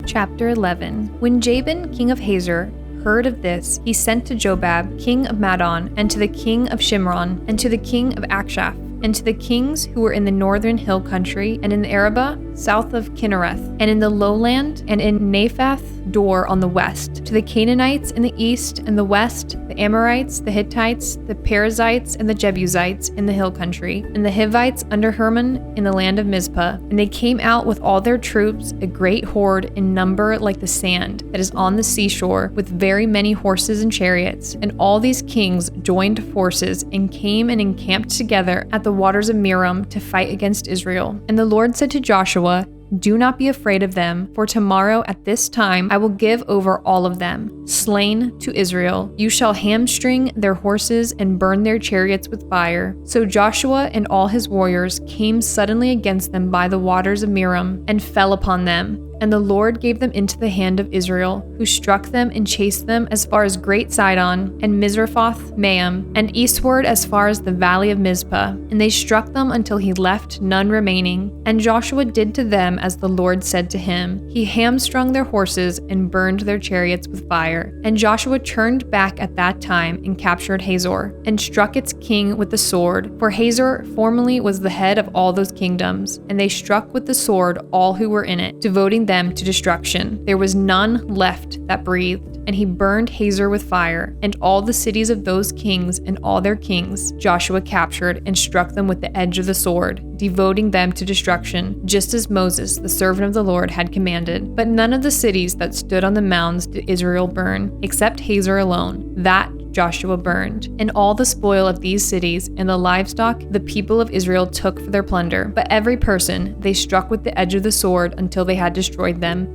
Chapter 11. When Jabin, king of Hazor, heard of this, he sent to Jobab, king of Madon, and to the king of Shimron, and to the king of Akshaph, and to the kings who were in the northern hill country, and in the Arabah, south of Kinnereth, and in the lowland, and in Naphath Dor on the west, to the Canaanites in the east and the west, the Amorites, the Hittites, the Perizzites, and the Jebusites in the hill country, and the Hivites under Hermon in the land of Mizpah. And they came out with all their troops, a great horde in number like the sand that is on the seashore, with very many horses and chariots. And all these kings joined forces and came and encamped together at the waters of Merom to fight against Israel. And the Lord said to Joshua, "Do not be afraid of them, for tomorrow at this time I will give over all of them, slain to Israel. You shall hamstring their horses and burn their chariots with fire." So Joshua and all his warriors came suddenly against them by the waters of Merom and fell upon them. And the Lord gave them into the hand of Israel, who struck them and chased them as far as Great Sidon and Misrephoth Maim, and eastward as far as the valley of Mizpah. And they struck them until he left none remaining. And Joshua did to them as the Lord said to him. He hamstrung their horses and burned their chariots with fire. And Joshua turned back at that time and captured Hazor, and struck its king with the sword. For Hazor formerly was the head of all those kingdoms. And they struck with the sword all who were in it, devoting them to destruction. There was none left that breathed. And he burned Hazor with fire, and all the cities of those kings and all their kings Joshua captured and struck them with the edge of the sword, devoting them to destruction, just as Moses, the servant of the Lord, had commanded. But none of the cities that stood on the mounds did Israel burn, except Hazor alone. That Joshua burned. And all the spoil of these cities and the livestock the people of Israel took for their plunder. But every person they struck with the edge of the sword until they had destroyed them.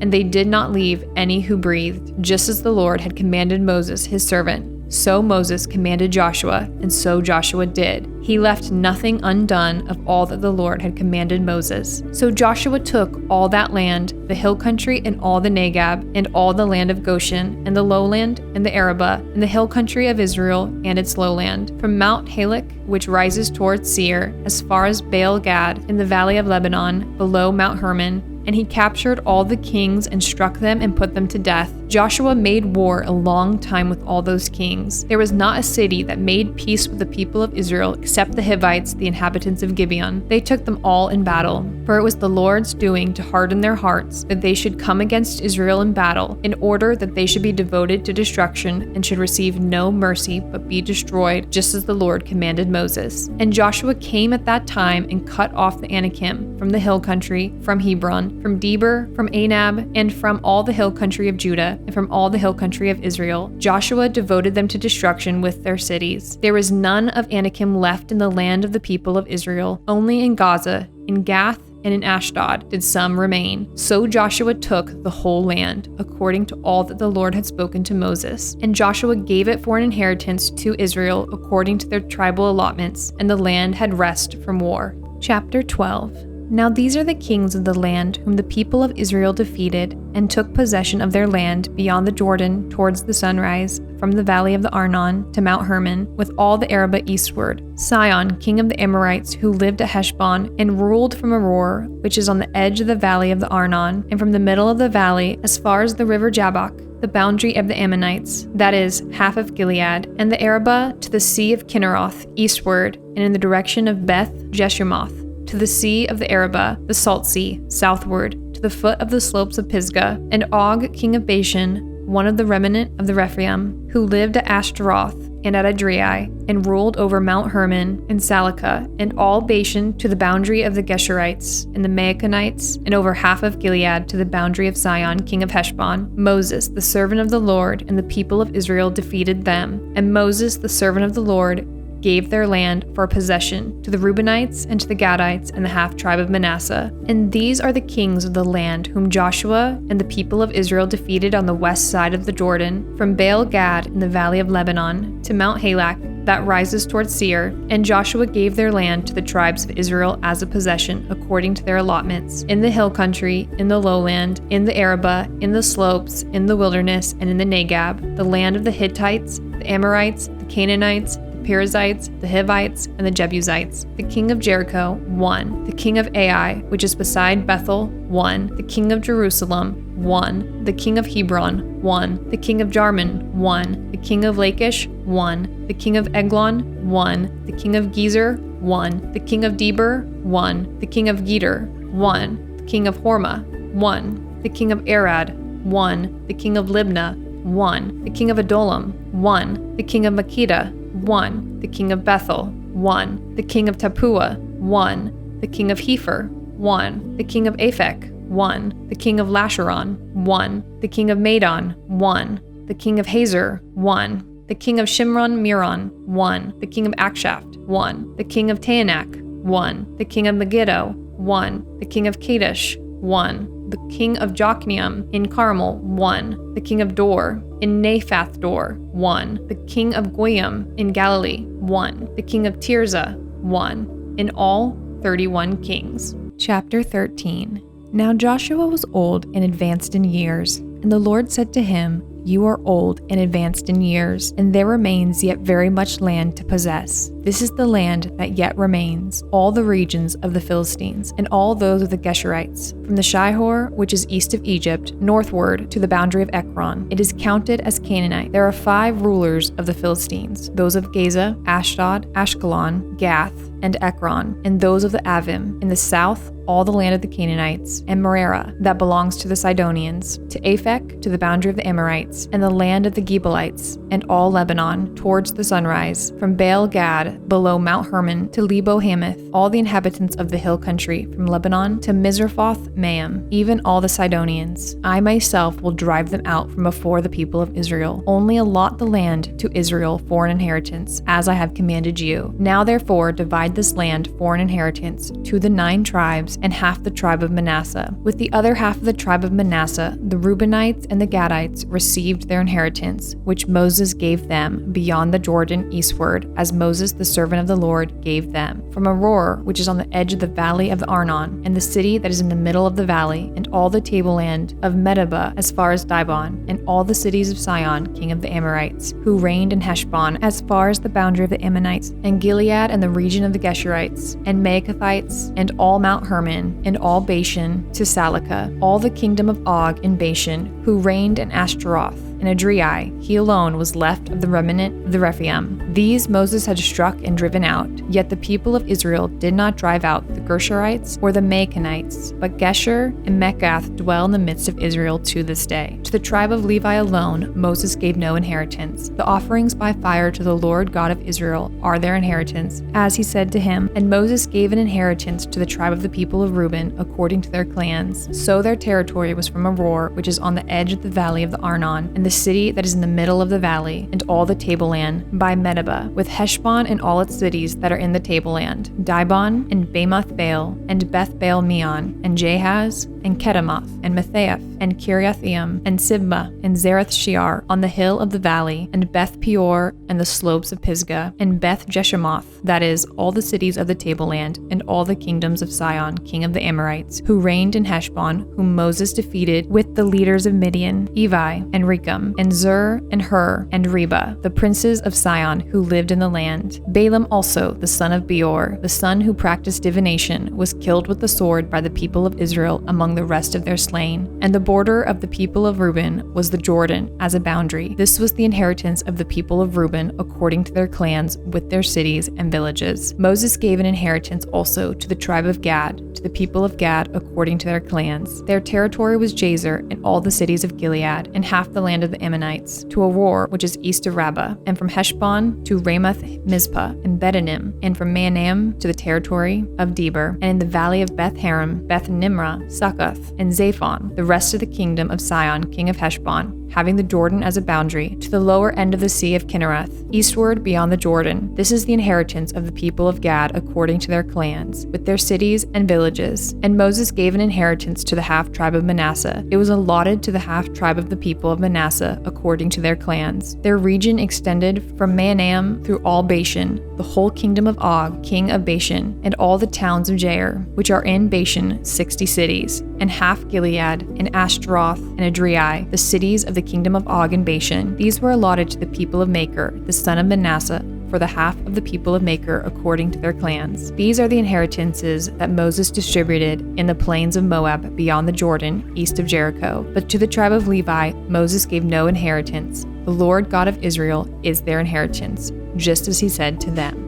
And they did not leave any who breathed, just as the Lord had commanded Moses his servant. So Moses commanded Joshua, and so Joshua did. He left nothing undone of all that the Lord had commanded Moses. So Joshua took all that land, the hill country and all the Negab, and all the land of Goshen, and the lowland, and the Arabah, and the hill country of Israel, and its lowland, from Mount Halak, which rises towards Seir, as far as Baal Gad, in the valley of Lebanon, below Mount Hermon. And he captured all the kings and struck them and put them to death. Joshua made war a long time with all those kings. There was not a city that made peace with the people of Israel except the Hivites, the inhabitants of Gibeon. They took them all in battle. For it was the Lord's doing to harden their hearts, that they should come against Israel in battle, in order that they should be devoted to destruction and should receive no mercy but be destroyed, just as the Lord commanded Moses. And Joshua came at that time and cut off the Anakim from the hill country, from Hebron, from Debir, from Anab, and from all the hill country of Judah, and from all the hill country of Israel. Joshua devoted them to destruction with their cities. There was none of Anakim left in the land of the people of Israel. Only in Gaza, in Gath, and in Ashdod did some remain. So Joshua took the whole land, according to all that the Lord had spoken to Moses. And Joshua gave it for an inheritance to Israel according to their tribal allotments, and the land had rest from war. Chapter 12. Now these are the kings of the land whom the people of Israel defeated, and took possession of their land beyond the Jordan towards the sunrise, from the valley of the Arnon to Mount Hermon, with all the Arabah eastward. Sihon, king of the Amorites, who lived at Heshbon, and ruled from Aroer, which is on the edge of the valley of the Arnon, and from the middle of the valley as far as the river Jabbok, the boundary of the Ammonites, that is, half of Gilead, and the Arabah to the sea of Kinneroth, eastward, and in the direction of Beth Jeshimoth, to the sea of the Arabah, the salt sea, southward, to the foot of the slopes of Pisgah, and Og, king of Bashan, one of the remnant of the Rephaim, who lived at Ashtaroth and at Adrai, and ruled over Mount Hermon and Salakah, and all Bashan to the boundary of the Geshurites and the Maaconites, and over half of Gilead to the boundary of Sihon, king of Heshbon. Moses, the servant of the Lord, and the people of Israel defeated them, and Moses, the servant of the Lord, gave their land for a possession to the Reubenites and to the Gadites and the half-tribe of Manasseh. And these are the kings of the land whom Joshua and the people of Israel defeated on the west side of the Jordan, from Baal Gad in the valley of Lebanon to Mount Halak that rises towards Seir. And Joshua gave their land to the tribes of Israel as a possession according to their allotments, in the hill country, in the lowland, in the Arabah, in the slopes, in the wilderness, and in the Negab, the land of the Hittites, the Amorites, the Canaanites, Perizzites, the Hivites, and the Jebusites. The king of Jericho, 1. The king of Ai, which is beside Bethel, 1. The king of Jerusalem, 1. The king of Hebron, 1. The king of Jarman, 1. The king of Lachish, 1. The king of Eglon, 1. The king of Gezer, 1. The king of Deber, 1. The king of Geder, 1. The king of Hormah, 1. The king of Arad, 1. The king of Libnah, 1. The king of Adullam, 1. The king of Makkedah, 1. The king of Bethel, 1. The king of Tappuah, 1. The king of Hepher, 1. The king of Aphek, 1. The king of Lasharon, 1. The king of Madon, 1. The king of Hazor, 1. The king of Shimron Meron, 1. The king of Akshaph, 1. The king of Taanach, 1. The king of Megiddo, 1. The king of Kadesh, 1. The king of Jokneam in Carmel, 1. The king of Dor in Naphath Dor, 1. The king of Goyim in Galilee, 1. The king of Tirzah, 1. In all, 31 kings. Chapter 13. Now Joshua was old and advanced in years, and the Lord said to him, "You are old and advanced in years, and there remains yet very much land to possess. This is the land that yet remains, all the regions of the Philistines, and all those of the Geshurites, from the Shihor, which is east of Egypt, northward to the boundary of Ekron. It is counted as Canaanite. There are 5 rulers of the Philistines, those of Gaza, Ashdod, Ashkelon, Gath, and Ekron, and those of the Avim, in the south, all the land of the Canaanites, and Merara, that belongs to the Sidonians, to Aphek, to the boundary of the Amorites, and the land of the Gebalites, and all Lebanon, towards the sunrise, from Baal Gad, below Mount Hermon, to Lebo Hamath, all the inhabitants of the hill country, from Lebanon to Mizrephoth Maim, even all the Sidonians. I myself will drive them out from before the people of Israel. Only allot the land to Israel for an inheritance, as I have commanded you. Now therefore divide this land for an inheritance to the 9 tribes and half the tribe of Manasseh. With the other half of the tribe of Manasseh, the Reubenites and the Gadites received their inheritance, which Moses gave them beyond the Jordan eastward, as Moses the servant of the Lord gave them, from Aroer, which is on the edge of the valley of the Arnon, and the city that is in the middle of the valley, and all the tableland of Medeba as far as Dibon, and all the cities of Sihon, king of the Amorites, who reigned in Heshbon as far as the boundary of the Ammonites, and Gilead and the region of the Geshurites, and Maacathites, and all Mount Hermon, and all Bashan to Salakah, all the kingdom of Og in Bashan, who reigned in Ashtaroth, and Adriai, he alone was left of the remnant of the Rephaim. These Moses had struck and driven out, yet the people of Israel did not drive out the Gershurites or the Maacanites, but Gesher and Mekath dwell in the midst of Israel to this day. To the tribe of Levi alone Moses gave no inheritance. The offerings by fire to the Lord God of Israel are their inheritance, as he said to him, and Moses gave an inheritance to the tribe of the people of Reuben according to their clans. So their territory was from Aroer, which is on the edge of the valley of the Arnon, and the city that is in the middle of the valley, and all the tableland, by Medeba, with Heshbon and all its cities that are in the tableland, Dibon, and Bamoth Baal, and Beth Baal Meon, and Jahaz, and Kedemoth, and Methaeth, and Kiriathaim, and Sibmah, and Zerath Shear, on the hill of the valley, and Beth Peor, and the slopes of Pisgah, and Beth Jeshemoth, that is, all the cities of the tableland, and all the kingdoms of Sihon, king of the Amorites, who reigned in Heshbon, whom Moses defeated with the leaders of Midian, Evi, and Recham, and Zur, and Hur, and Reba, the princes of Sihon, who lived in the land. Balaam also, the son of Beor, the son who practiced divination, was killed with the sword by the people of Israel among the rest of their slain. And the border of the people of Reuben was the Jordan as a boundary. This was the inheritance of the people of Reuben according to their clans with their cities and villages. Moses gave an inheritance also to the tribe of Gad, to the people of Gad according to their clans. Their territory was Jazer and all the cities of Gilead, and half the land of the Ammonites, to Aroer, which is east of Rabbah, and from Heshbon to Ramoth Mizpah, and Bedanim, and from Maanam to the territory of Deber, and in the valley of Beth Haram, Beth Nimrah, Succoth, and Zaphon, the rest of the kingdom of Sihon, king of Heshbon, having the Jordan as a boundary, to the lower end of the sea of Kinnereth, eastward beyond the Jordan. This is the inheritance of the people of Gad according to their clans, with their cities and villages. And Moses gave an inheritance to the half-tribe of Manasseh. It was allotted to the half-tribe of the people of Manasseh according to their clans. Their region extended from Maanam through all Bashan, the whole kingdom of Og, king of Bashan, and all the towns of Jair, which are in Bashan, 60 cities, and half Gilead, and Ashtaroth, and Adriai, the cities of the kingdom of Og in Bashan. These were allotted to the people of Machir, the son of Manasseh, for the half of the people of Makir according to their clans. These are the inheritances that Moses distributed in the plains of Moab beyond the Jordan, east of Jericho. But to the tribe of Levi, Moses gave no inheritance. The Lord God of Israel is their inheritance, just as he said to them.